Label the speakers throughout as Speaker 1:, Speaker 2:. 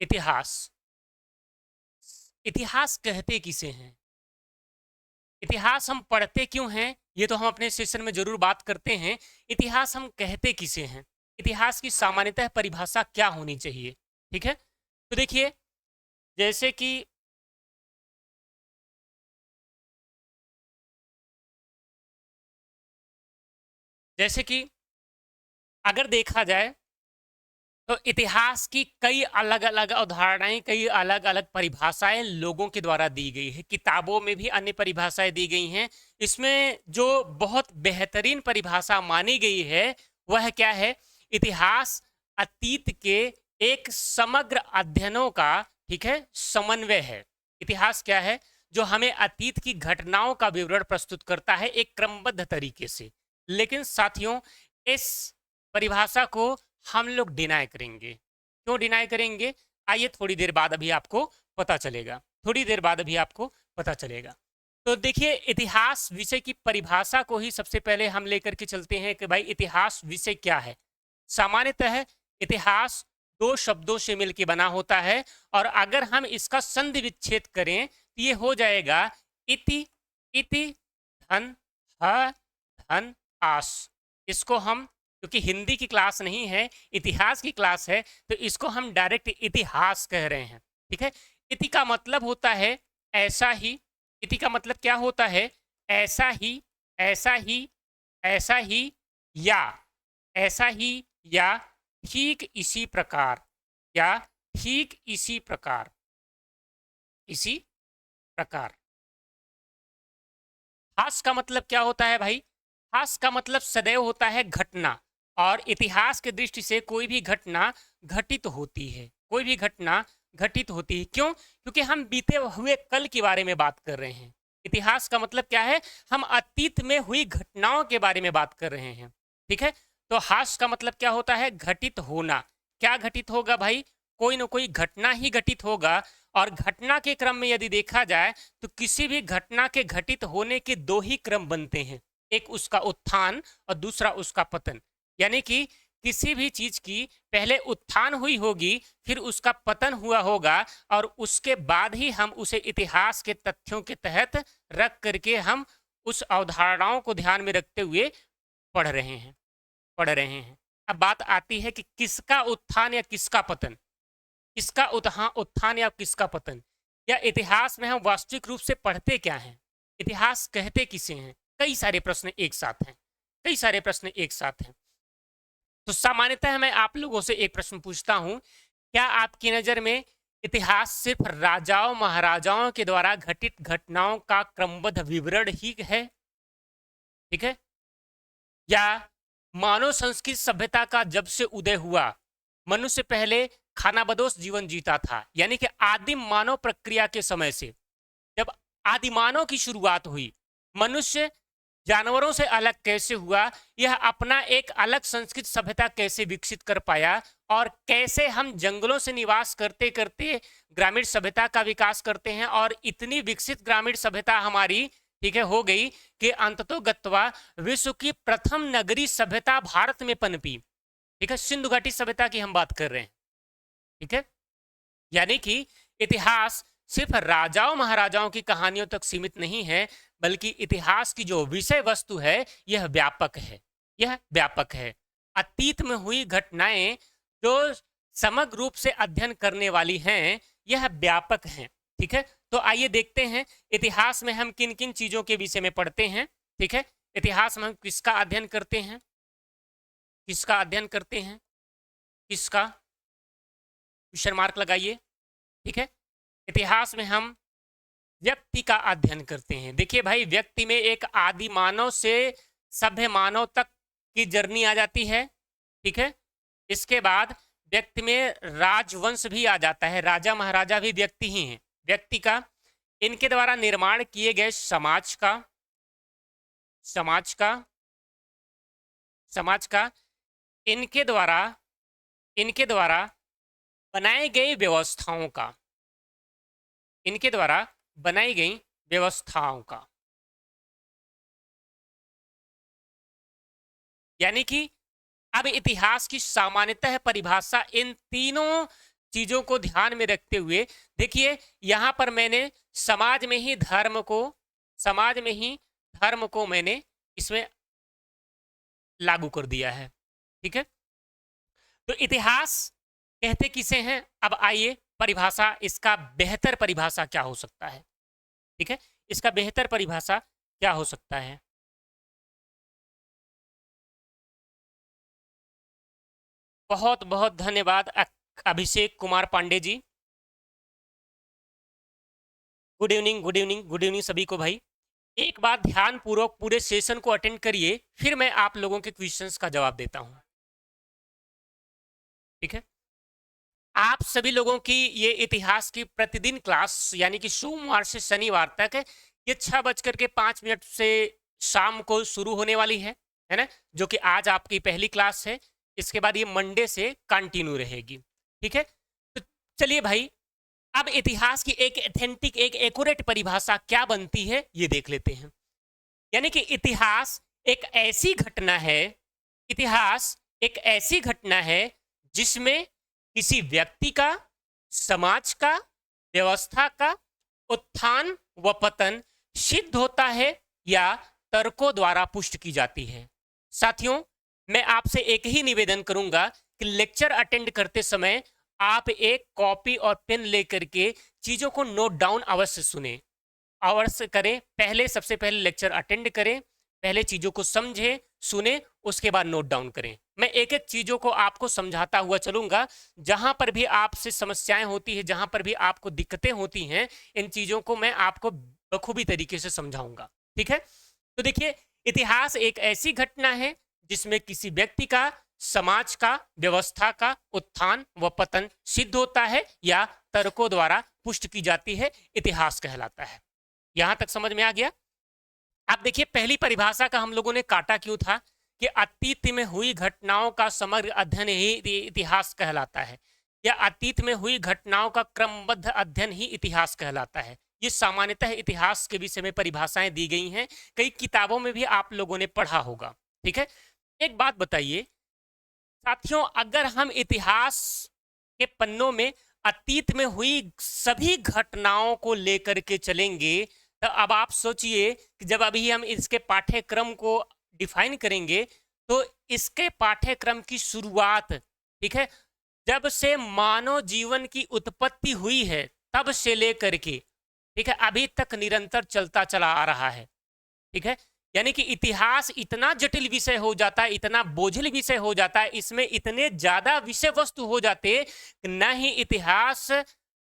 Speaker 1: इतिहास। इतिहास कहते किसे हैं? इतिहास हम पढ़ते क्यों हैं? ये तो हम अपने सेशन में जरूर बात करते हैं। इतिहास हम कहते किसे हैं? इतिहास की सामान्यतः परिभाषा क्या होनी चाहिए? ठीक है, तो देखिए, जैसे कि जैसे कि अगर देखा जाए तो इतिहास की कई अलग अलग अवधारणाएं, कई अलग अलग परिभाषाएं लोगों के द्वारा दी गई है। किताबों में भी अन्य परिभाषाएं दी गई हैं। इसमें जो बहुत बेहतरीन परिभाषा मानी गई है वह क्या है? इतिहास अतीत के एक समग्र अध्ययनों का, ठीक है, समन्वय है। इतिहास क्या है? जो हमें अतीत की घटनाओं का विवरण प्रस्तुत करता है एक क्रमबद्ध तरीके से। लेकिन साथियों, इस परिभाषा को हम लोग डिनाई करेंगे। क्यों डिनाई करेंगे? आइए थोड़ी देर बाद अभी आपको पता चलेगा। थोड़ी देर बाद अभी आपको पता चलेगा। तो देखिए, इतिहास विषय की परिभाषा को ही सबसे पहले हम लेकर के चलते हैं कि भाई इतिहास विषय क्या है। सामान्यतः इतिहास दो शब्दों से मिलकर बना होता है, और अगर हम इसका संधि विच्छेद करें तो ये हो जाएगा इति। इति धन ह धन आस। इसको हम, क्योंकि हिंदी की क्लास नहीं है, इतिहास की क्लास है, तो इसको हम डायरेक्ट इतिहास कह रहे हैं। ठीक है, इति का मतलब होता है ऐसा ही। इति का मतलब क्या होता है? ऐसा ही, ऐसा ही, ऐसा ही, या ऐसा ही, या ठीक इसी प्रकार, या ठीक इसी प्रकार, इसी प्रकार। हास का मतलब क्या होता है भाई? हास का मतलब सदैव होता है घटना, और इतिहास के दृष्टि से कोई भी घटना घटित होती है। कोई भी घटना घटित होती है। क्यों? क्योंकि हम बीते हुए कल के बारे में बात कर रहे हैं। इतिहास का मतलब क्या है? हम अतीत में हुई घटनाओं के बारे में बात कर रहे हैं। ठीक है, तो हास का मतलब क्या होता है? घटित होना। क्या घटित होगा भाई? कोई ना कोई घटना ही घटित होगा। और घटना के क्रम में यदि देखा जाए तो किसी भी घटना के घटित होने के दो ही क्रम बनते हैं, एक उसका उत्थान और दूसरा उसका पतन। यानी कि किसी भी चीज की पहले उत्थान हुई होगी, फिर उसका पतन हुआ होगा, और उसके बाद ही हम उसे इतिहास के तथ्यों के तहत रख करके हम उस अवधारणाओं को ध्यान में रखते हुए पढ़ रहे हैं, पढ़ रहे हैं। अब बात आती है कि किसका उत्थान या किसका पतन, किसका उत्थान या किसका पतन, या इतिहास में हम वास्तविक रूप से पढ़ते क्या हैं, इतिहास कहते किसे हैं? कई सारे प्रश्न एक साथ हैं, कई सारे प्रश्न एक साथ हैं। तो सामान्यतः मैं आप लोगों से एक प्रश्न पूछता हूं, क्या आपकी नजर में इतिहास सिर्फ राजाओं महाराजाओं के द्वारा घटित घटनाओं का क्रमबद्ध विवरण ही है? ठीक है, या मानव संस्कृत सभ्यता का जब से उदय हुआ, मनुष्य पहले खानाबदोश जीवन जीता था, यानी कि आदिम मानव प्रक्रिया के समय से जब आदिमानव की शुरुआत हुई, मनुष्य जानवरों से अलग कैसे हुआ, यह अपना एक अलग संस्कृत सभ्यता कैसे विकसित कर पाया, और कैसे हम जंगलों से निवास करते करते ग्रामीण सभ्यता का विकास करते हैं, और इतनी विकसित ग्रामीण सभ्यता हमारी, ठीक है, हो गई कि अंततोगत्वा विश्व की प्रथम नगरी सभ्यता भारत में पनपी। ठीक है, सिंधु घाटी सभ्यता की हम बात कर रहे हैं। ठीक है, यानी कि इतिहास सिर्फ राजाओं महाराजाओं की कहानियों तक सीमित नहीं है, बल्कि इतिहास की जो विषय वस्तु है यह व्यापक है, यह व्यापक है। अतीत में हुई घटनाएं जो समग्र रूप से अध्ययन करने वाली हैं, यह व्यापक हैं। ठीक है, तो आइए देखते हैं इतिहास में हम किन किन चीजों के विषय में पढ़ते हैं। ठीक है, इतिहास में हम किसका अध्ययन करते हैं, किसका अध्ययन करते हैं, किसका, क्वेश्चन मार्क लगाइए। ठीक है, इतिहास में हम व्यक्ति का अध्ययन करते हैं। देखिए भाई, व्यक्ति में एक आदि मानव से सभ्य मानव तक की जर्नी आ जाती है। ठीक है, इसके बाद व्यक्ति में राजवंश भी आ जाता है, राजा महाराजा भी व्यक्ति ही हैं। व्यक्ति का, इनके द्वारा निर्माण किए गए समाज का, समाज का, समाज का, इनके द्वारा, इनके द्वारा बनाई गई व्यवस्थाओं का, इनके द्वारा बनाई गई व्यवस्थाओं का। यानी कि अब इतिहास की सामान्यतः परिभाषा इन तीनों चीजों को ध्यान में रखते हुए देखिए यहां पर मैंने समाज में ही धर्म को मैंने इसमें लागू कर दिया है। ठीक है, तो इतिहास कहते किसे हैं? अब आइए परिभाषा, इसका बेहतर परिभाषा क्या हो सकता है? ठीक है, इसका बेहतर परिभाषा क्या हो सकता है? बहुत बहुत धन्यवाद Abhishek Kumar Pandey ji. Good evening, good evening, good evening सभी को भाई। एक बार ध्यान पूर्वक पूरे सेशन को अटेंड करिए, फिर मैं आप लोगों के क्वेश्चंस का जवाब देता हूं। ठीक है, आप सभी लोगों की ये इतिहास की प्रतिदिन क्लास यानी कि सोमवार से शनिवार तक ये 6:05 से शाम को शुरू होने वाली है ना, जो कि आज आपकी पहली क्लास है। इसके बाद ये मंडे से कंटिन्यू रहेगी। ठीक है, तो चलिए भाई, अब इतिहास की एक एथेंटिक, एक एक्यूरेट परिभाषा क्या बनती है ये देख लेते हैं। यानी कि इतिहास एक ऐसी घटना है, इतिहास एक ऐसी घटना है जिसमें किसी व्यक्ति का, समाज का, व्यवस्था का उत्थान व पतन सिद्ध होता है या तर्कों द्वारा पुष्ट की जाती है। साथियों, मैं आपसे एक ही निवेदन करूंगा कि लेक्चर अटेंड करते समय आप एक कॉपी और पेन लेकर के चीजों को नोट डाउन अवश्य सुने, अवश्य करें। पहले सबसे पहले लेक्चर अटेंड करें, पहले चीजों को समझें, सुने, उसके बाद नोट डाउन करें। मैं एक एक चीजों को आपको समझाता हुआ चलूंगा। जहां पर भी आपसे समस्याएं होती है, जहां पर भी आपको दिक्कतें होती हैं, इन चीजों को मैं आपको बखूबी तरीके से समझाऊंगा। ठीक है, तो देखिए, इतिहास एक ऐसी घटना है जिसमें किसी व्यक्ति का, समाज का, व्यवस्था का उत्थान व पतन सिद्ध होता है या तर्कों द्वारा पुष्ट की जाती है, इतिहास कहलाता है। यहां तक समझ में आ गया? अब देखिए, पहली परिभाषा का हम लोगों ने काटा क्यों था कि अतीत में हुई घटनाओं का समग्र अध्ययन ही इतिहास कहलाता है, या अतीत में हुई घटनाओं का क्रमबद्ध अध्ययन ही इतिहास कहलाता है। ये सामान्यतः इतिहास के विषय में परिभाषाएं दी गई हैं, कई किताबों में भी आप लोगों ने पढ़ा होगा। ठीक है, एक बात बताइए साथियों, अगर हम इतिहास के पन्नों में अतीत में हुई सभी घटनाओं को लेकर के चलेंगे, तो अब आप सोचिए कि जब अभी हम इसके पाठ्यक्रम को डिफाइन करेंगे, तो इसके पाठ्यक्रम की शुरुआत, ठीक है, जब से मानव जीवन की उत्पत्ति हुई है तब से लेकर के, ठीक है, अभी तक निरंतर चलता चला आ रहा है। ठीक है, यानी कि इतिहास इतना जटिल विषय हो जाता है, इतना बोझिल विषय हो जाता है, इसमें इतने ज्यादा विषय वस्तु हो जाते कि न ही इतिहास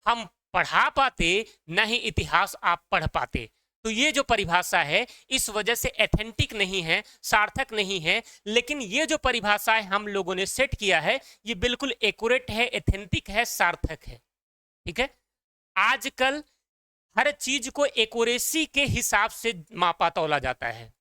Speaker 1: हम पढ़ा पाते, न ही इतिहास आप पढ़ पाते। तो ये जो परिभाषा है इस वजह से एथेंटिक नहीं है, सार्थक नहीं है, लेकिन ये जो परिभाषा है हम लोगों ने सेट किया है, ये बिल्कुल एक्यूरेट है, एथेंटिक है, सार्थक है। ठीक है, आजकल हर चीज को एक्यूरेसी के हिसाब से मापा तौला जाता है,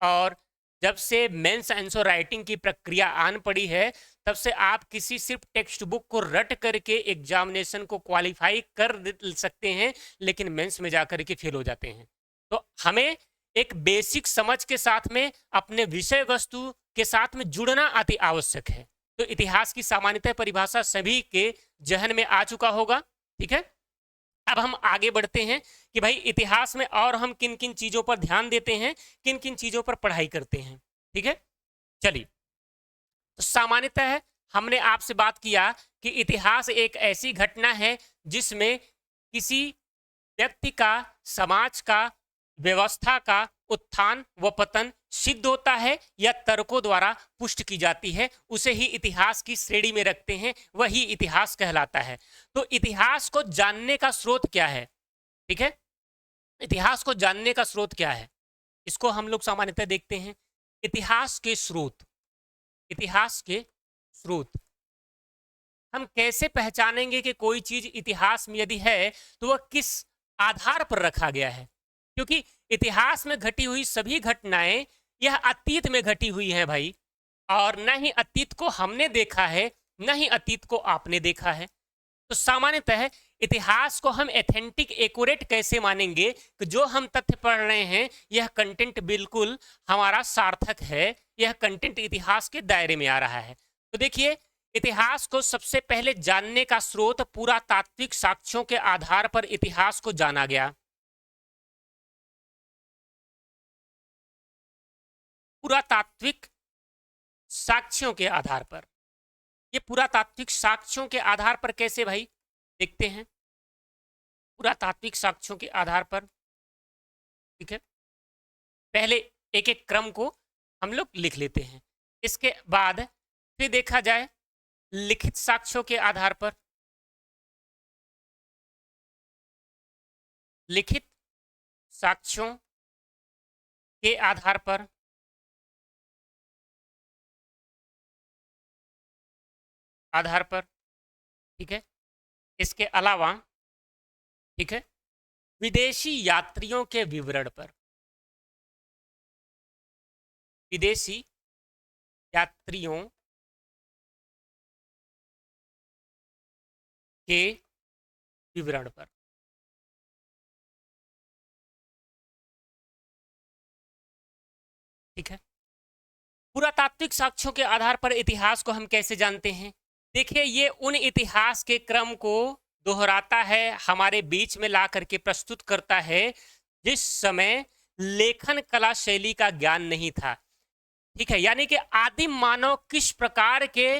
Speaker 1: और जब से मेंस आंसर राइटिंग की प्रक्रिया आन पड़ी है, तब से आप किसी सिर्फ टेक्स्ट बुक को रट करके एग्जामिनेशन को क्वालिफाई कर सकते हैं, लेकिन मेंस में जाकर के फेल हो जाते हैं। तो हमें एक बेसिक समझ के साथ में अपने विषय वस्तु के साथ में जुड़ना अति आवश्यक है। तो इतिहास की सामान्यतः परिभाषा सभी के जहन में आ चुका होगा। ठीक है, अब हम आगे बढ़ते हैं कि भाई इतिहास में और हम किन किन चीजों पर ध्यान देते हैं, किन किन चीजों पर पढ़ाई करते हैं। ठीक है, चलिए, तो सामान्यतः हमने आपसे बात किया कि इतिहास एक ऐसी घटना है जिसमें किसी व्यक्ति का, समाज का, व्यवस्था का उत्थान व पतन सिद्ध होता है या तर्कों द्वारा पुष्ट की जाती है, उसे ही इतिहास की श्रेणी में रखते हैं, वही इतिहास कहलाता है। तो इतिहास को जानने का स्रोत क्या है? ठीक है, इतिहास को जानने का स्रोत क्या है, इसको हम लोग सामान्यतः देखते हैं। इतिहास के स्रोत, इतिहास के स्रोत हम कैसे पहचानेंगे कि कोई चीज इतिहास में यदि है तो वह किस आधार पर रखा गया है? क्योंकि इतिहास में घटी हुई सभी घटनाएं यह अतीत में घटी हुई हैं भाई, और न ही अतीत को हमने देखा है, न ही अतीत को आपने देखा है। तो सामान्यतः इतिहास को हम एथेंटिक, एक्यूरेट कैसे मानेंगे कि जो हम तथ्य पढ़ रहे हैं यह कंटेंट बिल्कुल हमारा सार्थक है, यह कंटेंट इतिहास के दायरे में आ रहा है। तो देखिए, इतिहास को सबसे पहले जानने का स्रोत पुरातात्विक साक्ष्यों के आधार पर इतिहास को जाना गया। पुरातात्विक साक्ष्यों के आधार पर, ये पुरातात्विक साक्ष्यों के आधार पर कैसे भाई, देखते हैं। पुरातात्विक साक्ष्यों के आधार पर, ठीक है, पहले एक एक क्रम को हम लोग लिख लेते हैं, इसके बाद फिर देखा जाए लिखित साक्ष्यों के आधार पर। लिखित साक्ष्यों के आधार पर, ठीक है, इसके अलावा, ठीक है, विदेशी यात्रियों के विवरण पर, विदेशी यात्रियों के विवरण पर, ठीक है। पुरातात्विक साक्ष्यों के आधार पर इतिहास को हम कैसे जानते हैं? देखिए, ये उन इतिहास के क्रम को दोहराता है, हमारे बीच में ला करके प्रस्तुत करता है जिस समय लेखन कला शैली का ज्ञान नहीं था, ठीक है। यानी कि आदिम मानव किस प्रकार के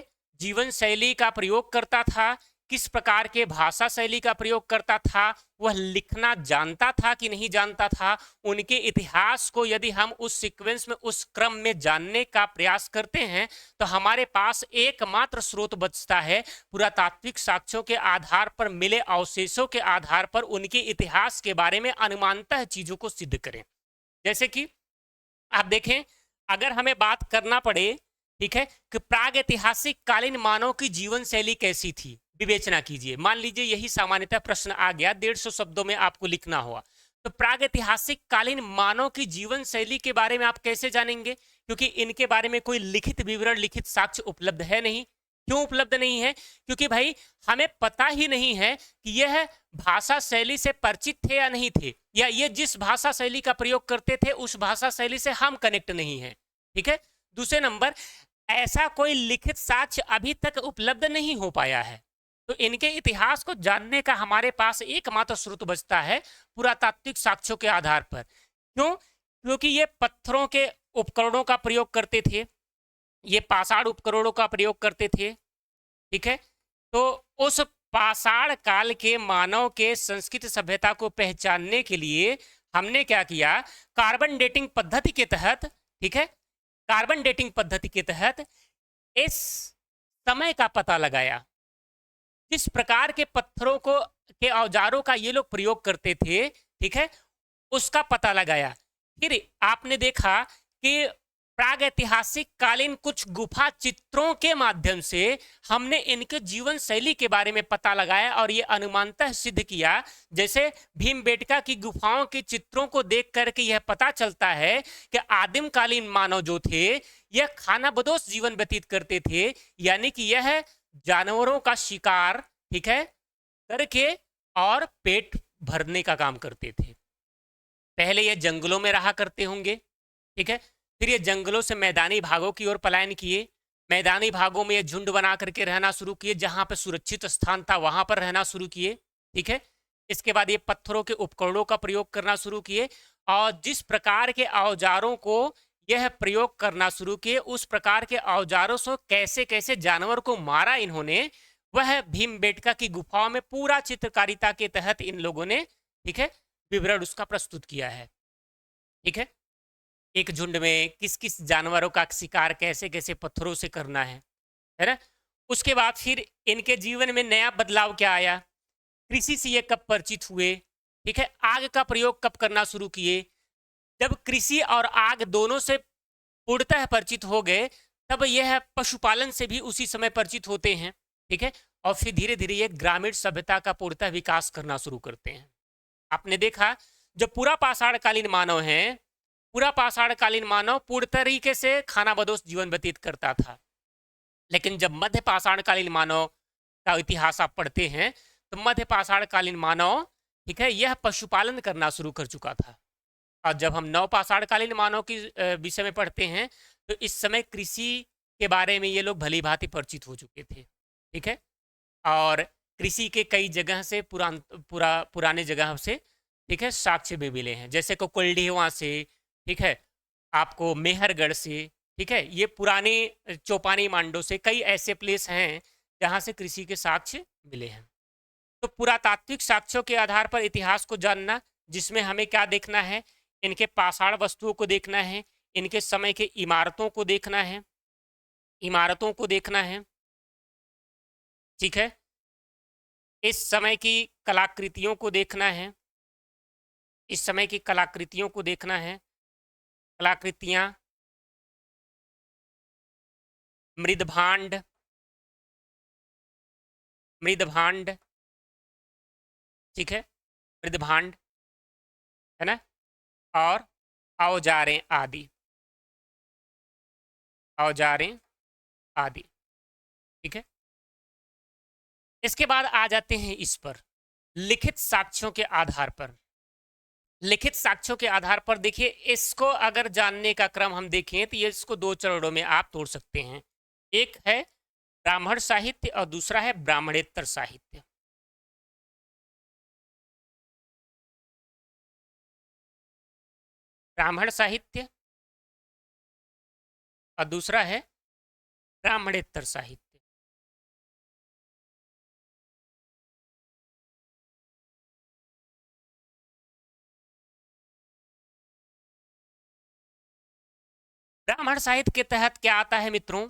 Speaker 1: जीवन शैली का प्रयोग करता था, किस प्रकार के भाषा शैली का प्रयोग करता था, वह लिखना जानता था कि नहीं जानता था, उनके इतिहास को यदि हम उस सीक्वेंस में, उस क्रम में जानने का प्रयास करते हैं तो हमारे पास एकमात्र स्रोत बचता है पुरातात्विक साक्ष्यों के आधार पर मिले अवशेषों के आधार पर उनके इतिहास के बारे में अनुमानतः चीजों को सिद्ध करें। जैसे कि आप देखें, अगर हमें बात करना पड़े, ठीक है, कि प्राग ऐतिहासिक कालीन मानव की जीवन शैली कैसी थी, विवेचना कीजिए। मान लीजिए यही सामान्यतः प्रश्न आ गया, 150 शब्दों में आपको लिखना हुआ, तो प्राग ऐतिहासिक कालीन मानव की जीवन शैली के बारे में आप कैसे जानेंगे? क्योंकि इनके बारे में कोई लिखित विवरण, लिखित साक्ष्य उपलब्ध है नहीं। क्यों उपलब्ध नहीं है? क्योंकि भाई हमें पता ही नहीं है कि यह भाषा शैली से परिचित थे या नहीं थे, या ये जिस भाषा शैली का प्रयोग करते थे उस भाषा शैली से हम कनेक्ट नहीं है, ठीक है। दूसरे नंबर, ऐसा कोई लिखित साक्ष्य अभी तक उपलब्ध नहीं हो पाया है, तो इनके इतिहास को जानने का हमारे पास एकमात्र स्रोत बचता है पुरातात्विक साक्ष्यों के आधार पर। क्यों? क्योंकि ये पत्थरों के उपकरणों का प्रयोग करते थे, ये पाषाण उपकरणों का प्रयोग करते थे, ठीक है। तो उस पाषाण काल के मानव के संस्कृत सभ्यता को पहचानने के लिए हमने क्या किया, कार्बन डेटिंग पद्धति के तहत, ठीक है, कार्बन डेटिंग पद्धति के तहत इस समय का पता लगाया, जिस प्रकार के पत्थरों को, के औजारों का ये लोग प्रयोग करते थे, ठीक है, उसका पता लगाया। फिर आपने देखा कि प्राग ऐतिहासिक कालीन कुछ गुफा चित्रों के माध्यम से हमने इनके जीवन शैली के बारे में पता लगाया और ये अनुमानतः सिद्ध किया। जैसे भीमबेटका की गुफाओं के चित्रों को देख करके यह पता चलता है कि आदिम कालीन मानव जो थे यह खानाबदोश जीवन व्यतीत करते थे, यानी कि यह जानवरों का शिकार, ठीक है, करके और पेट भरने का काम करते थे। पहले ये जंगलों में रहा करते होंगे, ठीक है, फिर ये जंगलों से मैदानी भागों की ओर पलायन किए, मैदानी भागों में ये झुंड बना करके रहना शुरू किए, जहां पर सुरक्षित स्थान था वहां पर रहना शुरू किए, ठीक है। इसके बाद ये पत्थरों के उपकरणों का प्रयोग करना शुरू किए और जिस प्रकार के औजारों को यह प्रयोग करना शुरू किए उस प्रकार के औजारों से कैसे कैसे जानवर को मारा इन्होंने, वह भीमबेटका की गुफाओं में पूरा चित्रकारिता के तहत इन लोगों ने, ठीक है, विवरण उसका प्रस्तुत किया है, ठीक है। एक झुंड में किस किस जानवरों का शिकार कैसे कैसे पत्थरों से करना है ना। उसके बाद फिर इनके जीवन में नया बदलाव क्या आया, कृषि से ये कब परिचित हुए, ठीक है, आग का प्रयोग कब करना शुरू किए। जब कृषि और आग दोनों से पूर्णतः परिचित हो गए तब यह पशुपालन से भी उसी समय परिचित होते हैं, ठीक है, और फिर धीरे धीरे ये ग्रामीण सभ्यता का पूर्णतः विकास करना शुरू करते हैं। आपने देखा जब पूरा पाषाणकालीन मानव है, पूरा पाषाणकालीन मानव पूर्ण तरीके से खानाबदोश जीवन व्यतीत करता था, लेकिन जब मध्य पाषाणकालीन मानव का इतिहास आप पढ़ते हैं तो मध्य पाषाणकालीन मानव, ठीक है, यह पशुपालन करना शुरू कर चुका था। और जब हम नव पाषाणकालीन मानव की विषय में पढ़ते हैं तो इस समय कृषि के बारे में ये लोग भली भांति परिचित हो चुके थे, ठीक है। और कृषि के कई जगह से पुराने जगह से, ठीक है, साक्ष्य भी मिले हैं, जैसे को कोल्डीवा से, ठीक है, आपको मेहरगढ़ से, ठीक है, ये पुराने चौपानी मांडो से कई ऐसे प्लेस हैं जहां से कृषि के साक्ष्य मिले हैं। तो पुरातात्विक साक्ष्यों के आधार पर इतिहास को जानना, जिसमें हमें क्या देखना है, इनके पाषाण वस्तुओं को देखना है, इनके समय के इमारतों को देखना है, इमारतों को देखना है, ठीक है, इस समय की कलाकृतियों को देखना है, इस समय की कलाकृतियों को देखना है, कलाकृतियां, मृदभांड, मृदभांड, ठीक है, मृदभांड, है ना, और औजारें आदि, औजारें आदि, ठीक है। इसके बाद आ जाते हैं इस पर, लिखित साक्ष्यों के आधार पर। लिखित साक्ष्यों के आधार पर देखिए, इसको अगर जानने का क्रम हम देखें तो ये इसको दो चरणों में आप तोड़ सकते हैं। एक है ब्राह्मण साहित्य और दूसरा है ब्राह्मणेतर साहित्य। ब्राह्मण साहित्य और दूसरा है ब्राह्मणेतर साहित्य। ब्राह्मण साहित्य के तहत क्या आता है मित्रों?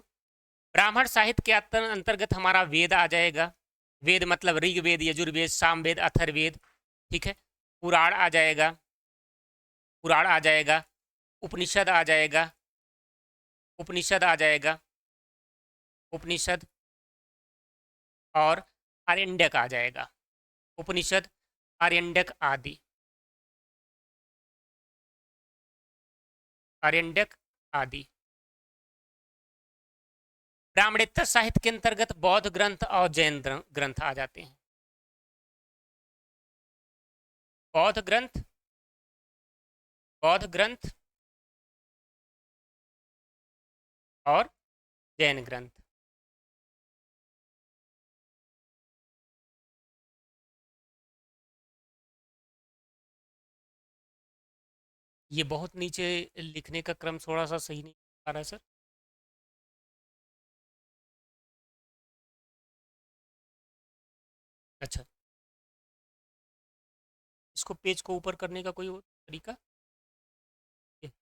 Speaker 1: ब्राह्मण साहित्य के अंतर्गत हमारा वेद आ जाएगा। वेद मतलब ऋग्वेद, यजुर्वेद, सामवेद, अथर्ववेद, ठीक है। पुराण आ जाएगा, पुराण आ जाएगा, उपनिषद आ जाएगा, उपनिषद आ जाएगा, उपनिषद, और आरण्यक आ जाएगा, उपनिषद, आरण्यक आदि, आरण्यक आदि। ब्राह्मणेतर साहित्य के अंतर्गत बौद्ध ग्रंथ और जैन ग्रंथ आ जाते हैं। बौद्ध ग्रंथ, बौद्ध ग्रंथ और जैन ग्रंथ। ये बहुत नीचे लिखने का क्रम थोड़ा सा सही नहीं आ रहा है सर। अच्छा, इसको पेज को ऊपर करने का कोई और तरीका? ये-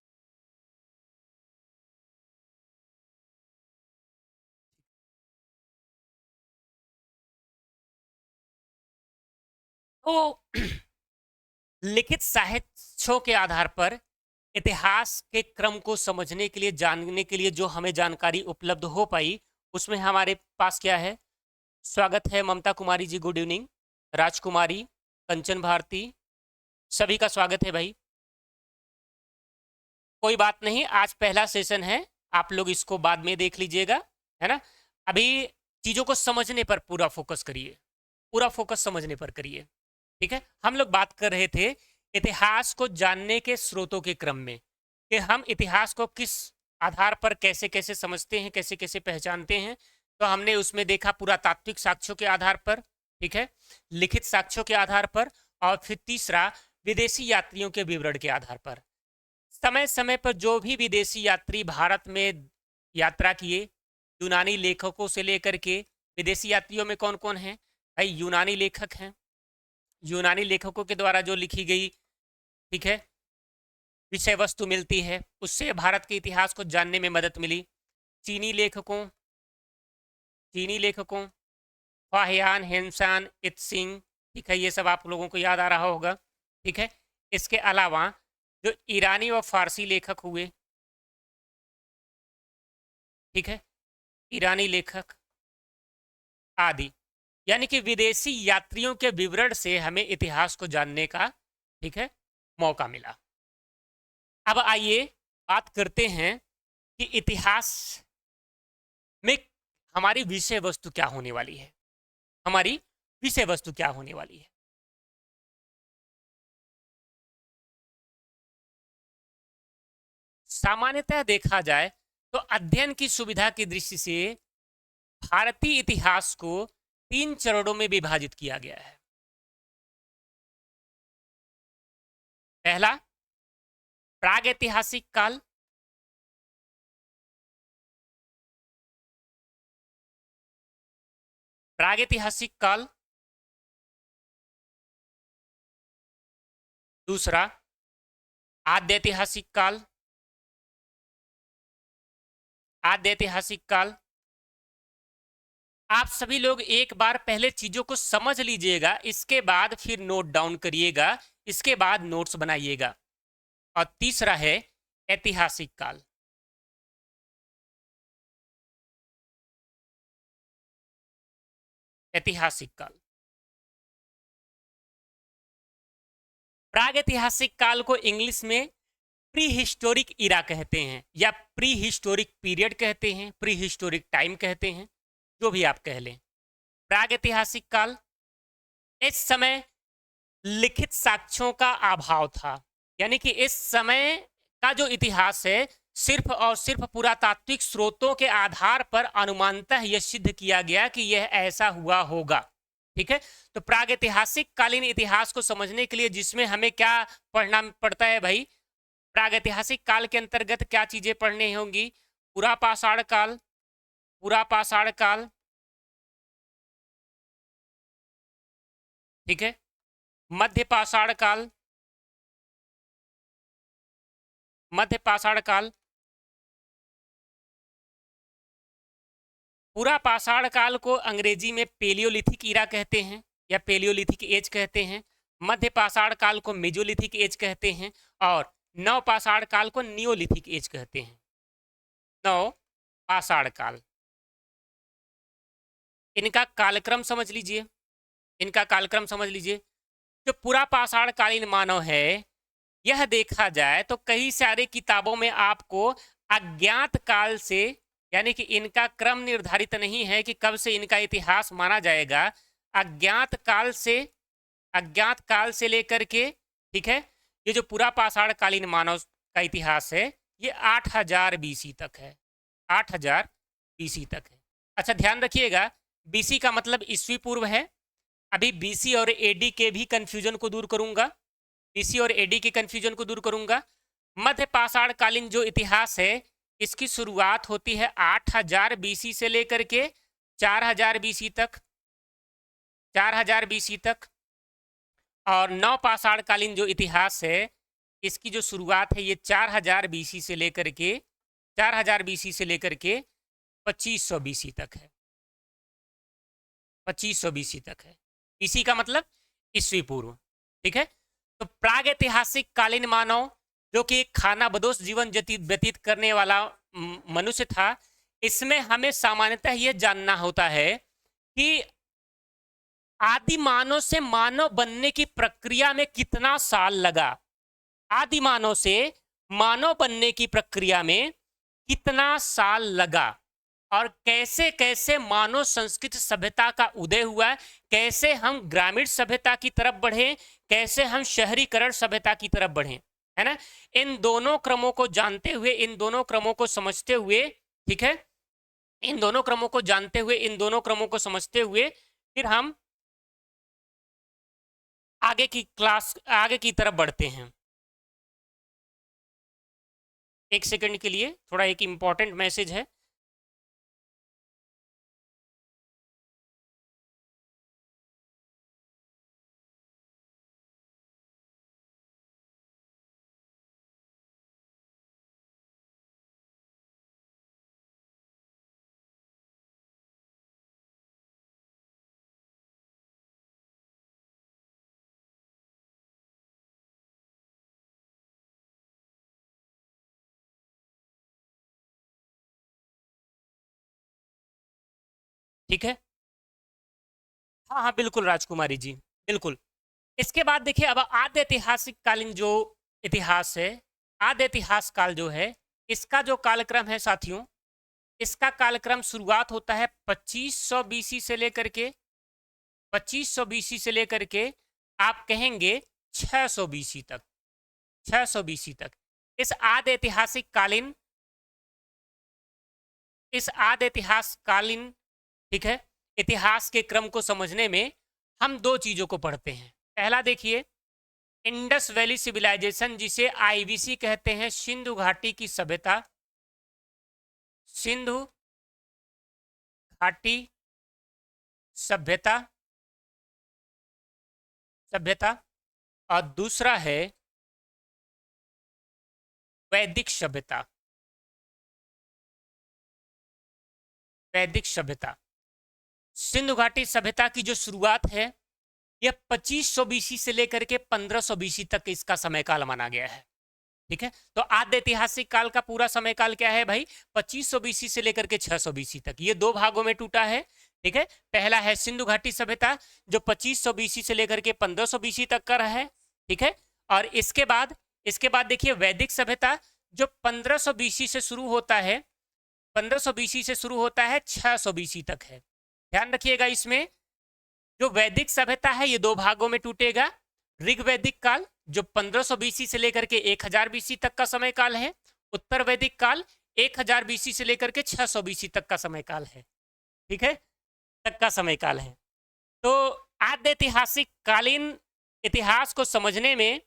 Speaker 1: तो लिखित साहित्यों के आधार पर इतिहास के क्रम को समझने के लिए, जानने के लिए जो हमें जानकारी उपलब्ध हो पाई, उसमें हमारे पास क्या है? स्वागत है ममता कुमारी जी, गुड इवनिंग। राजकुमारी, कंचन भारती, सभी का स्वागत है भाई। कोई बात नहीं, आज पहला सेशन है, आप लोग इसको बाद में देख लीजिएगा, है ना। अभी चीजों को समझने पर पूरा फोकस करिए, पूरा फोकस समझने पर करिए, ठीक है। हम लोग बात कर रहे थे इतिहास को जानने के स्रोतों के क्रम में, कि हम इतिहास को किस आधार पर कैसे कैसे समझते हैं, कैसे कैसे पहचानते हैं। तो हमने उसमें देखा पुरातात्विक साक्ष्यों के आधार पर, ठीक है, लिखित साक्ष्यों के आधार पर, और फिर तीसरा विदेशी यात्रियों के विवरण के आधार पर। समय समय पर जो भी विदेशी यात्री भारत में यात्रा किए, यूनानी लेखकों से लेकर के, विदेशी यात्रियों में कौन कौन है भाई? यूनानी लेखक हैं, यूनानी लेखकों के द्वारा जो लिखी गई, ठीक है, विषय वस्तु मिलती है, उससे भारत के इतिहास को जानने में मदद मिली। चीनी लेखकों, चीनी लेखकों, फाहियान, हेनसान, इत्सिंग, ठीक है, ये सब आप लोगों को याद आ रहा होगा, ठीक है। इसके अलावा जो ईरानी व फारसी लेखक हुए, ठीक है, ईरानी लेखक आदि, यानी कि विदेशी यात्रियों के विवरण से हमें इतिहास को जानने का, ठीक है, मौका मिला। अब आइए बात करते हैं कि इतिहास में हमारी विषय वस्तु क्या होने वाली है, हमारी विषय वस्तु क्या होने वाली है। सामान्यतः देखा जाए तो अध्ययन की सुविधा की दृष्टि से भारतीय इतिहास को 3 चरणों में विभाजित किया गया है। पहला, प्रागैतिहासिक काल। प्रागैतिहासिक काल। दूसरा, आद्यैतिहासिक काल। आद्यैतिहासिक काल। आप सभी लोग एक बार पहले चीजों को समझ लीजिएगा, इसके बाद फिर नोट डाउन करिएगा, इसके बाद नोट्स बनाइएगा। और तीसरा है ऐतिहासिक काल। ऐतिहासिक काल। प्रागैतिहासिक काल को इंग्लिश में प्री हिस्टोरिक इरा कहते हैं, या प्री हिस्टोरिक पीरियड कहते हैं, प्री हिस्टोरिक टाइम कहते हैं, जो भी आप कह लें। प्रागैतिहासिक काल, इस समय लिखित साक्ष्यों का अभाव था, यानी कि इस समय का जो इतिहास है सिर्फ और सिर्फ पुरातात्विक स्रोतों के आधार पर अनुमानतः यह सिद्ध किया गया कि यह ऐसा हुआ होगा। ठीक है, तो प्रागैतिहासिक कालीन इतिहास को समझने के लिए जिसमें हमें क्या पढ़ना पड़ता है भाई? प्रागैतिहासिक काल के अंतर्गत क्या चीजें पढ़नी होंगी? पूरा पाषाण काल, पूरा पाषाण काल, ठीक है, मध्य पाषाण काल, मध्य पाषाण काल। पूरा पाषाण काल को अंग्रेजी में पेलियोलिथिक ईरा कहते हैं या पेलियोलिथिक एज कहते हैं। मध्य पाषाण काल को मेजोलिथिक एज कहते हैं और नव पाषाण काल को नियोलिथिक एज कहते हैं। नव पाषाण काल, इनका कालक्रम समझ लीजिए, इनका कालक्रम समझ लीजिए। जो पूरा पाषाण कालीन मानव है, यह देखा जाए तो कई सारे किताबों में आपको अज्ञात काल से, यानी कि इनका क्रम निर्धारित नहीं है कि कब से इनका इतिहास माना जाएगा, अज्ञात काल से लेकर के, ठीक है, ये जो पूरा पाषाण कालीन मानव का इतिहास है ये 8000 बीसी तक है, 8000 बीसी तक है। अच्छा ध्यान रखिएगा, बीसी का मतलब ईस्वी पूर्व है। अभी बीसी और एडी के भी कंफ्यूजन को दूर करूंगा, बीसी और एडी के कंफ्यूजन को दूर करूंगा। मध्य पाषाण कालीन जो इतिहास है इसकी शुरुआत होती है 8000 बीसी से लेकर के 4000 बीसी तक, 4000 बीसी तक। और नव पाषाण कालीन जो इतिहास है इसकी जो शुरुआत है ये 4000 बीसी से लेकर के 4000 बीसी से लेकर के 2500 बीसी तक है, 2500 बीसी तक है। बीसी का मतलब ईस्वी पूर्व, ठीक है। तो प्रागैतिहासिक कालीन मानव जो कि एक खाना बदोश जीवन व्यतीत करने वाला मनुष्य था, इसमें हमें सामान्यतः यह जानना होता है कि आदि मानव से मानव बनने की प्रक्रिया में कितना साल लगा, आदि मानव से मानव बनने की प्रक्रिया में कितना साल लगा, और कैसे कैसे मानव संस्कृत सभ्यता का उदय हुआ, कैसे हम ग्रामीण सभ्यता की तरफ बढ़े, कैसे हम शहरीकरण सभ्यता की तरफ बढ़े, है ना। इन दोनों क्रमों को जानते हुए, इन दोनों क्रमों को समझते हुए, ठीक है, इन दोनों क्रमों को जानते हुए, इन दोनों क्रमों को समझते हुए फिर हम आगे की क्लास, आगे की तरफ बढ़ते हैं। एक सेकंड के लिए, थोड़ा एक इंपॉर्टेंट मैसेज है। ठीक है, हाँ हाँ बिल्कुल राजकुमारी जी, बिल्कुल। इसके बाद देखिए, अब आद्य ऐतिहासिक कालीन जो इतिहास है, आद्य इतिहास काल जो है, इसका जो कालक्रम है साथियों, इसका कालक्रम शुरुआत होता है 2500 बीसी से लेकर के 2500 बीसी से लेकर के आप कहेंगे 600 बीसी तक, 600 बीसी तक। इस आद्य ऐतिहासिक कालीन इस आदि इतिहास कालीन, ठीक है, इतिहास के क्रम को समझने में हम दो चीजों को पढ़ते हैं। पहला देखिए, इंडस वैली सिविलाइजेशन, जिसे आईवीसी कहते हैं, सिंधु घाटी की सभ्यता, सिंधु घाटी सभ्यता, सभ्यता, और दूसरा है वैदिक सभ्यता, वैदिक सभ्यता। सिंधु घाटी सभ्यता की जो शुरुआत है, यह 2500 बीसी से लेकर के 1500 बीसी तक इसका समय काल माना गया है। ठीक है, तो आद्य ऐतिहासिक काल का पूरा समय काल क्या है भाई? 2500 बीसी से लेकर के 600 बीसी तक। ये दो भागों में टूटा है। ठीक है, पहला है सिंधु घाटी सभ्यता जो 2500 बीसी से लेकर के 1500 बीसी तक का है। ठीक है, और इसके बाद देखिए वैदिक सभ्यता जो 1500 बीसी से शुरू होता है, 1500 बीसी से शुरू होता है, 600 बीसी तक है। ध्यान रखिएगा, इसमें जो वैदिक सभ्यता है ये दो भागों में टूटेगा। ऋग वैदिक काल जो 1500 बीसी से लेकर के 1000 बीसी तक का समय काल है, उत्तर वैदिक काल 1000 बीसी से लेकर के 600 बीसी तक का समय काल है। ठीक है, तक का समय काल है। तो आद्य ऐतिहासिक कालीन इतिहास को समझने में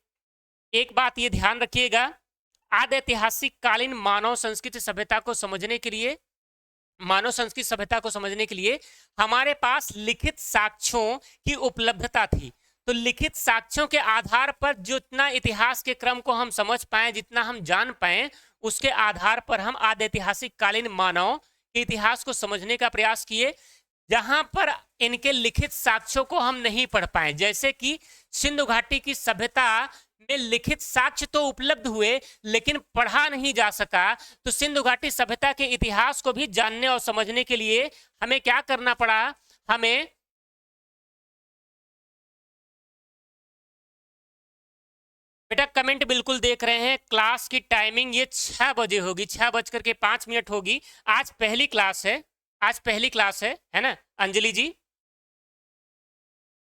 Speaker 1: एक बात ये ध्यान रखिएगा, आद्य ऐतिहासिक कालीन मानव संस्कृति सभ्यता को समझने के लिए, मानव संस्कृति सभ्यता को समझने के लिए हमारे पास लिखित साक्ष्यों की उपलब्धता थी। तो लिखित साक्ष्यों के आधार पर जितना इतिहास के क्रम को हम समझ पाए, जितना हम जान पाए, उसके आधार पर हम आद्य ऐतिहासिक कालीन मानव के इतिहास को समझने का प्रयास किए। जहां पर इनके लिखित साक्ष्यों को हम नहीं पढ़ पाए, जैसे कि सिंधु घाटी की सभ्यता में लिखित साक्ष्य तो उपलब्ध हुए लेकिन पढ़ा नहीं जा सका, तो सिंधु घाटी सभ्यता के इतिहास को भी जानने और समझने के लिए हमें क्या करना पड़ा? हमें बेटा कमेंट बिल्कुल देख रहे हैं। क्लास की टाइमिंग ये 6 बजे होगी, 6:05 होगी। आज पहली क्लास है, आज पहली क्लास है ना अंजलि जी?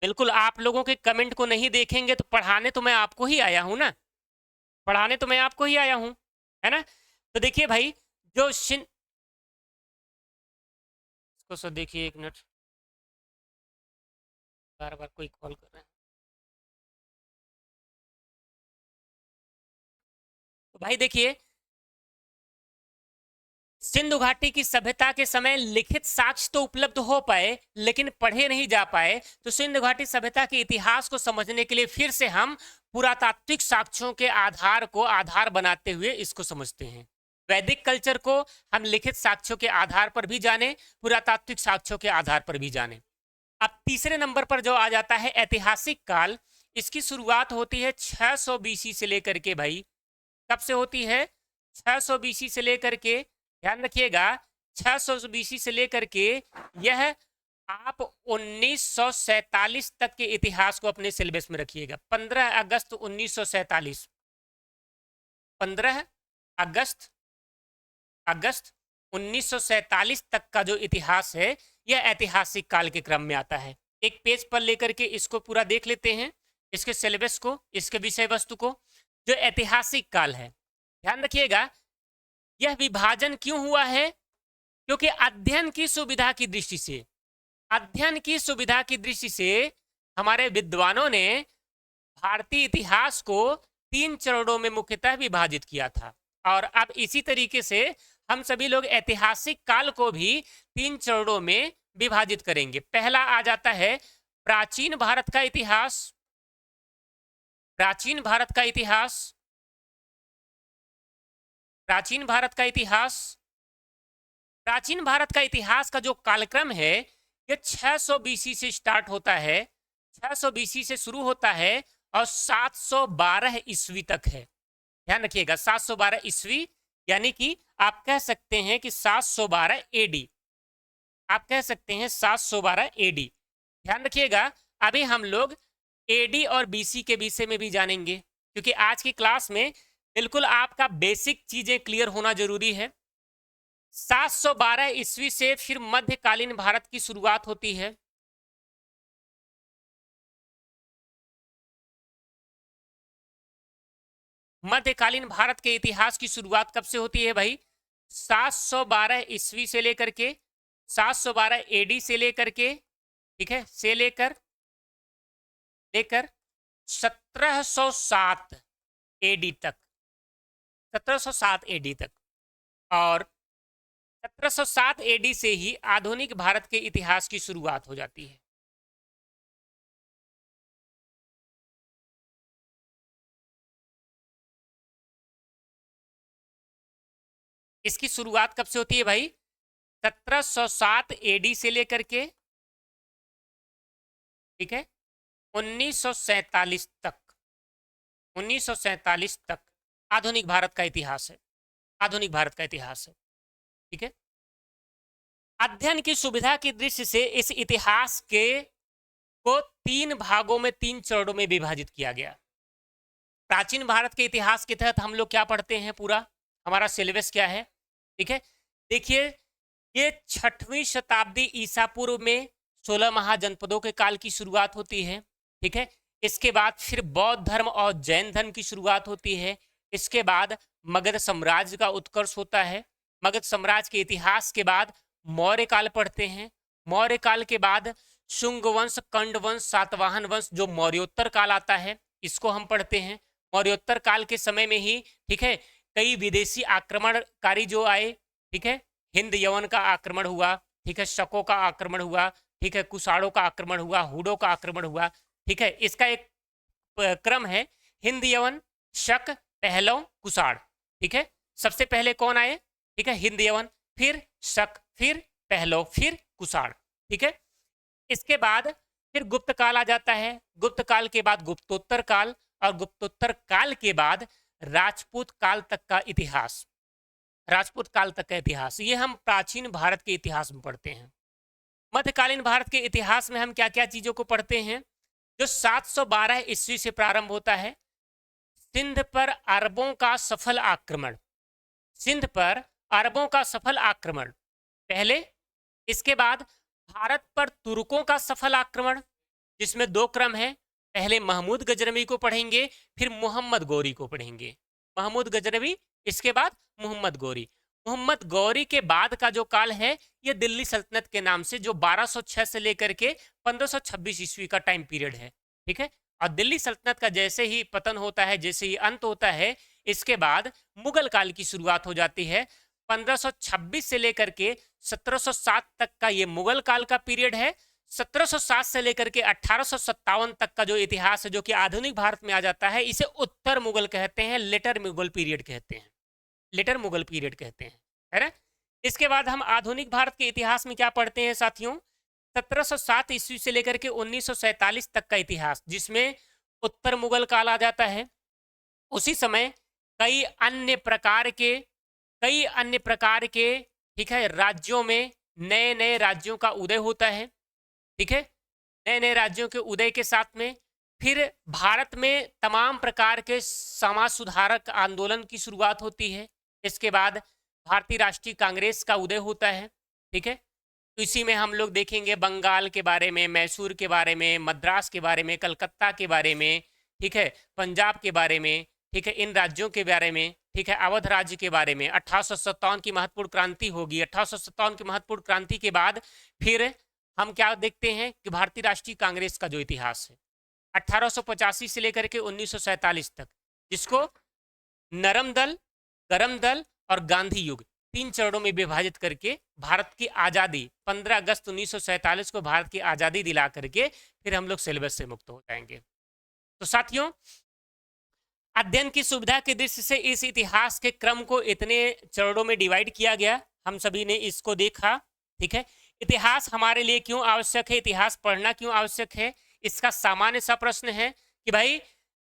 Speaker 1: बिल्कुल, आप लोगों के कमेंट को नहीं देखेंगे तो पढ़ाने तो मैं आपको ही आया हूं ना, पढ़ाने तो मैं आपको ही आया हूं, है ना? तो देखिए भाई, जो इसको सो देखिए, एक मिनट, बार बार कोई कॉल कर रहा है। तो भाई देखिए, सिंधु घाटी की सभ्यता के समय लिखित साक्ष्य तो उपलब्ध हो पाए लेकिन पढ़े नहीं जा पाए। तो सिंधु घाटी सभ्यता के इतिहास को समझने के लिए फिर से हम पुरातात्विक साक्ष्यों के आधार को आधार बनाते हुए इसको समझते हैं। वैदिक कल्चर को हम लिखित साक्ष्यों के आधार पर भी जाने, पुरातात्विक साक्ष्यों के आधार पर भी जाने। अब तीसरे नंबर पर जो आ जाता है ऐतिहासिक काल, इसकी शुरुआत होती है 600 बीसी से लेकर के, भाई कब से होती है? 600 बीसी से लेकर के, ध्यान रखिएगा, 600 बीसी से लेकर के यह आप 1947 तक के इतिहास को अपने सिलेबस में रखिएगा। 15 अगस्त 1947, 15 अगस्त 1947 तक का जो इतिहास है यह ऐतिहासिक काल के क्रम में आता है। एक पेज पर लेकर के इसको पूरा देख लेते हैं, इसके सिलेबस को, इसके विषय वस्तु को। जो ऐतिहासिक काल है, ध्यान रखिएगा, यह विभाजन क्यों हुआ है? क्योंकि अध्ययन की सुविधा की दृष्टि से, अध्ययन की सुविधा की दृष्टि से हमारे विद्वानों ने भारतीय इतिहास को 3 चरणों में मुख्यतः विभाजित किया था। और अब इसी तरीके से हम सभी लोग ऐतिहासिक काल को भी 3 चरणों में विभाजित करेंगे। पहला आ जाता है प्राचीन भारत का इतिहास, प्राचीन भारत का इतिहास, प्राचीन भारत का इतिहास। प्राचीन भारत का इतिहास का जो कालक्रम है ये 600 बीसी से स्टार्ट होता है, 600 बीसी से शुरू होता है और 712 ईस्वी तक है। ध्यान रखिएगा, 712 ईस्वी, यानी कि आप कह सकते हैं कि 712 एडी, आप कह सकते हैं 712 एडी। ध्यान रखिएगा, अभी हम लोग एडी और बीसी के विषय में भी जानेंगे, क्योंकि आज की क्लास में बिल्कुल आपका बेसिक चीजें क्लियर होना जरूरी है। 712 ईस्वी से फिर मध्यकालीन भारत की शुरुआत होती है। मध्यकालीन भारत के इतिहास की शुरुआत कब से होती है भाई? 712 ईस्वी से लेकर के 712 एडी से लेकर के, ठीक है, से लेकर लेकर 1707 एडी तक, 1707 एडी तक। और 1707 एडी से ही आधुनिक भारत के इतिहास की शुरुआत हो जाती है। इसकी शुरुआत कब से होती है भाई? 1707 एडी से लेकर के, ठीक है, 1947 तक, 1947 तक आधुनिक भारत का इतिहास है, आधुनिक भारत का इतिहास है, ठीक है। अध्ययन की सुविधा की दृष्टि से इस इतिहास के को 3 भागों में, 3 चरणों में विभाजित किया गया। प्राचीन भारत के इतिहास के तहत हम लोग क्या पढ़ते हैं, पूरा हमारा सिलेबस क्या है, ठीक है। देखिए, ये 6वीं शताब्दी ईसा पूर्व में 16 महाजनपदों के काल की शुरुआत होती है, ठीक है। इसके बाद फिर बौद्ध धर्म और जैन धर्म की शुरुआत होती है। इसके बाद मगध साम्राज्य का उत्कर्ष होता है। मगध साम्राज्य के इतिहास के बाद मौर्य काल पढ़ते हैं। मौर्य काल के बाद शुंग वंश, कंड वंश, सातवाहन वंश, जो मौर्योत्तर काल आता है, इसको हम पढ़ते हैं। मौर्योत्तर काल के समय में ही, ठीक है, कई विदेशी आक्रमणकारी जो आए, ठीक है, हिंद यवन का आक्रमण हुआ, ठीक है, शकों का आक्रमण हुआ, ठीक है, कुषाणों का आक्रमण हुआ, हुडों का आक्रमण हुआ, ठीक है। इसका एक क्रम है, हिंद यवन, शक, पहलव, कुषाण, ठीक है। सबसे पहले कौन आए? ठीक है, हिंद यवन, फिर शक, फिर पहलव, फिर कुषाण, ठीक है। इसके बाद फिर गुप्त काल आ जाता है। गुप्त काल के बाद गुप्तोत्तर काल, और गुप्तोत्तर काल के बाद राजपूत काल तक का इतिहास, राजपूत काल तक का इतिहास, ये हम प्राचीन भारत के इतिहास में पढ़ते हैं। मध्यकालीन भारत के इतिहास में हम क्या क्या चीजों को पढ़ते हैं? जो 712 ईस्वी से प्रारंभ होता है, सिंध पर अरबों का सफल आक्रमण, सिंध पर अरबों का सफल आक्रमण पहले। इसके बाद भारत पर तुर्कों का सफल आक्रमण, जिसमें 2 क्रम है, पहले महमूद गजनवी को पढ़ेंगे, फिर मोहम्मद गौरी को पढ़ेंगे। महमूद गजनवी, इसके बाद मोहम्मद गौरी। मोहम्मद गौरी के बाद का जो काल है, ये दिल्ली सल्तनत के नाम से, जो 1206 से लेकर के 1526 ईस्वी का टाइम पीरियड है, ठीक है। और दिल्ली सल्तनत का जैसे ही पतन होता है, जैसे ही अंत होता है, इसके बाद मुगल काल की शुरुआत हो जाती है। 1526 से लेकर के 1707 तक का ये मुगल काल का पीरियड है। 1707 से लेकर के 1857 तक का जो इतिहास है, जो कि आधुनिक भारत में आ जाता है, इसे उत्तर मुगल कहते हैं, लेटर मुगल पीरियड कहते हैं, लेटर मुगल पीरियड कहते हैं, है ना। इसके बाद हम आधुनिक भारत के इतिहास में क्या पढ़ते हैं साथियों? 1707 ईस्वी से लेकर के 1947 तक का इतिहास, जिसमें उत्तर मुगल काल आ जाता है। उसी समय कई अन्य प्रकार के, कई अन्य प्रकार के, ठीक है, राज्यों में नए नए राज्यों का उदय होता है, ठीक है। नए नए राज्यों के उदय के साथ में फिर भारत में तमाम प्रकार के समाज सुधारक आंदोलन की शुरुआत होती है। इसके बाद भारतीय राष्ट्रीय कांग्रेस का उदय होता है, ठीक है। तो इसी में हम लोग देखेंगे बंगाल के बारे में, मैसूर के बारे में, मद्रास के बारे में, कलकत्ता के बारे में, ठीक है, पंजाब के बारे में, ठीक है, इन राज्यों के बारे में, ठीक है, अवध राज्य के बारे में। 1857 की महत्वपूर्ण क्रांति होगी। 1857 की महत्वपूर्ण क्रांति के बाद फिर हम क्या देखते हैं कि भारतीय राष्ट्रीय कांग्रेस का जो इतिहास है, 1885 से लेकर के 1947 तक, जिसको नरम दल, गरम दल और गांधी युग, 3 चरणों में विभाजित करके भारत की आज़ादी, 15 अगस्त 1947 को भारत की आज़ादी दिला करके फिर हम लोग सिलेबस से मुक्त हो जाएंगे। तो साथियों, अध्ययन की सुविधा की दृष्टि से इस इतिहास के क्रम को इतने चरणों में डिवाइड किया गया, हम सभी ने इसको देखा, ठीक है। इतिहास हमारे लिए क्यों आवश्यक है, इतिहास पढ़ना क्यों आवश्यक है? इसका सामान्य सा प्रश्न है कि भाई,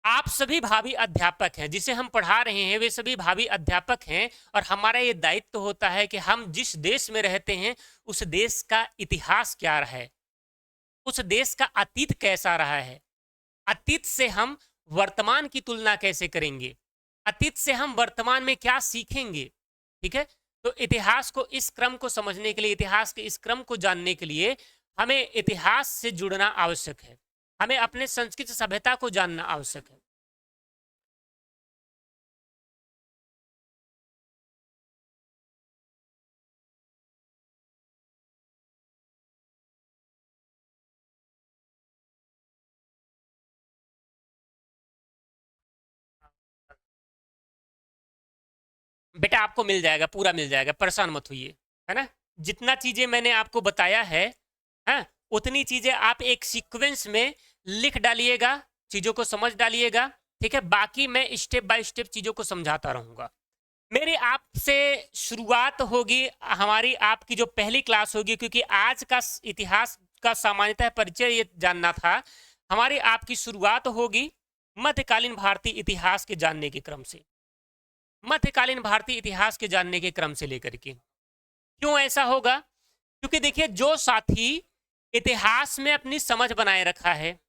Speaker 1: आप सभी भावी अध्यापक हैं, जिसे हम पढ़ा रहे हैं वे सभी भावी अध्यापक हैं, और हमारा ये दायित्व होता है कि हम जिस देश में रहते हैं उस देश का इतिहास क्या रहा है, उस देश का अतीत कैसा रहा है, अतीत से हम वर्तमान की तुलना कैसे करेंगे, अतीत से हम वर्तमान में क्या सीखेंगे, ठीक है। तो इतिहास को, इस क्रम को समझने के लिए, इतिहास के इस क्रम को जानने के लिए हमें इतिहास से जुड़ना आवश्यक है, हमें अपने संस्कृति सभ्यता को जानना आवश्यक है। बेटा आपको मिल जाएगा, पूरा मिल जाएगा, परेशान मत होइए, है ना। जितना चीजें मैंने आपको बताया है, हाँ, उतनी चीजें आप एक सीक्वेंस में लिख डालिएगा, चीजों को समझ डालिएगा, ठीक है। बाकी मैं स्टेप बाय स्टेप चीजों को समझाता रहूंगा। मेरी आपसे शुरुआत होगी, हमारी आपकी जो पहली क्लास होगी, क्योंकि आज का इतिहास का सामान्यतः परिचय ये जानना था। हमारी आपकी शुरुआत होगी मध्यकालीन भारतीय इतिहास के जानने के क्रम से, मध्यकालीन भारतीय इतिहास के जानने के क्रम से लेकर के। क्यों ऐसा होगा? क्योंकि देखिए, जो साथी इतिहास में अपनी समझ बनाए रखा है,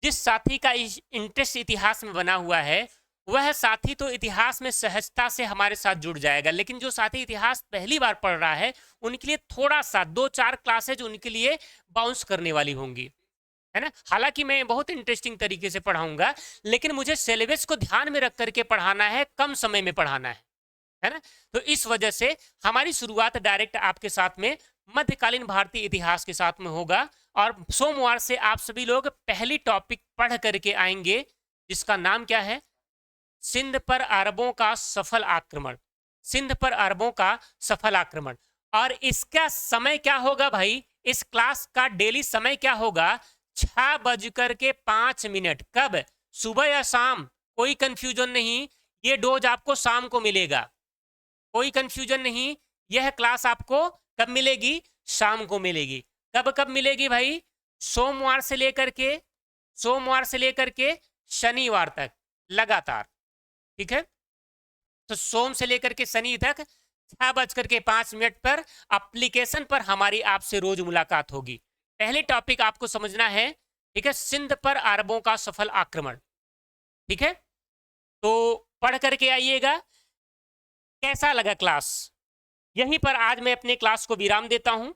Speaker 1: जिस साथी का इंटरेस्ट इतिहास में बना हुआ है, वह साथी तो इतिहास में सहजता से हमारे साथ जुड़ जाएगा। लेकिन जो साथी इतिहास पहली बार पढ़ रहा है, उनके लिए थोड़ा सा 2-4 क्लासेज उनके लिए बाउंस करने वाली होंगी, है ना। हालांकि मैं बहुत इंटरेस्टिंग तरीके से पढ़ाऊंगा, लेकिन मुझे सिलेबस को ध्यान में रख करके पढ़ाना है, कम समय में पढ़ाना है ना। तो इस वजह से हमारी शुरुआत डायरेक्ट आपके साथ में मध्यकालीन भारतीय इतिहास के साथ में होगा। और सोमवार से आप सभी लोग पहली टॉपिक पढ़ करके आएंगे, जिसका नाम क्या है? सिंध पर अरबों का सफल आक्रमण। सिंध पर अरबों का सफल आक्रमण। और इसका समय क्या होगा भाई? इस क्लास का डेली समय क्या होगा? 6:05। कब? सुबह या शाम? कोई कंफ्यूजन नहीं, ये डोज आपको शाम को मिलेगा, कोई कंफ्यूजन नहीं। यह क्लास आपको कब मिलेगी? शाम को मिलेगी। कब कब मिलेगी भाई? सोमवार से लेकर के शनिवार तक लगातार, ठीक है। तो सोम से लेकर के शनि तक 6:05 पर एप्लीकेशन पर हमारी आपसे रोज मुलाकात होगी। पहले टॉपिक आपको समझना है, ठीक है, सिंध पर अरबों का सफल आक्रमण, ठीक है। तो पढ़ करके आइएगा। कैसा लगा क्लास? यहीं पर आज मैं अपने क्लास को विराम देता हूं।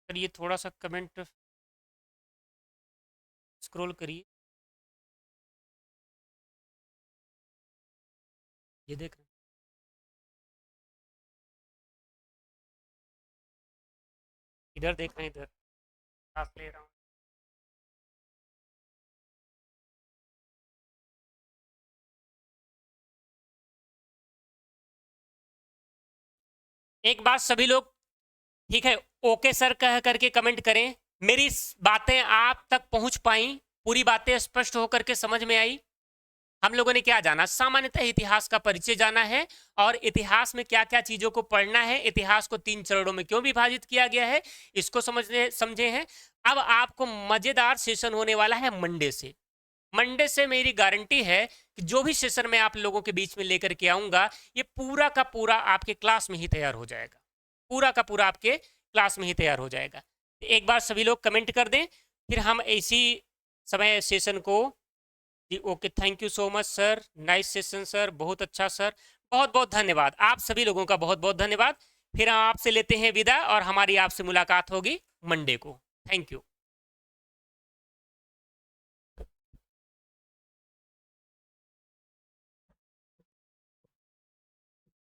Speaker 1: ये थोड़ा सा कमेंट स्क्रॉल करिए, ये देख रहे हैं? इधर देख रहे हैं, इधर क्लास ले रहा हूँ। एक बात सभी लोग, ठीक है, ओके सर कह करके कमेंट करें। मेरी बातें आप तक पहुंच पाई? पूरी बातें स्पष्ट होकर के समझ में आई? हम लोगों ने क्या जाना? सामान्यतः इतिहास का परिचय जाना है, और इतिहास में क्या क्या चीजों को पढ़ना है, इतिहास को 3 चरणों में क्यों विभाजित किया गया है, इसको समझे हैं। अब आपको मजेदार सेशन होने वाला है मंडे से। मंडे से मेरी गारंटी है कि जो भी सेशन मैं आप लोगों के बीच में लेकर के आऊंगा, ये पूरा का पूरा आपके क्लास में ही तैयार हो जाएगा, पूरा का पूरा आपके क्लास में ही तैयार हो जाएगा। एक बार सभी लोग कमेंट कर दें, फिर हम इसी समय सेशन को। जी okay, thank you so much sir, nice session sir, बहुत अच्छा सर, बहुत बहुत धन्यवाद। आप सभी लोगों का बहुत बहुत धन्यवाद। फिर हम आपसे लेते हैं विदा, और हमारी आपसे मुलाकात होगी मंडे को। Thank you.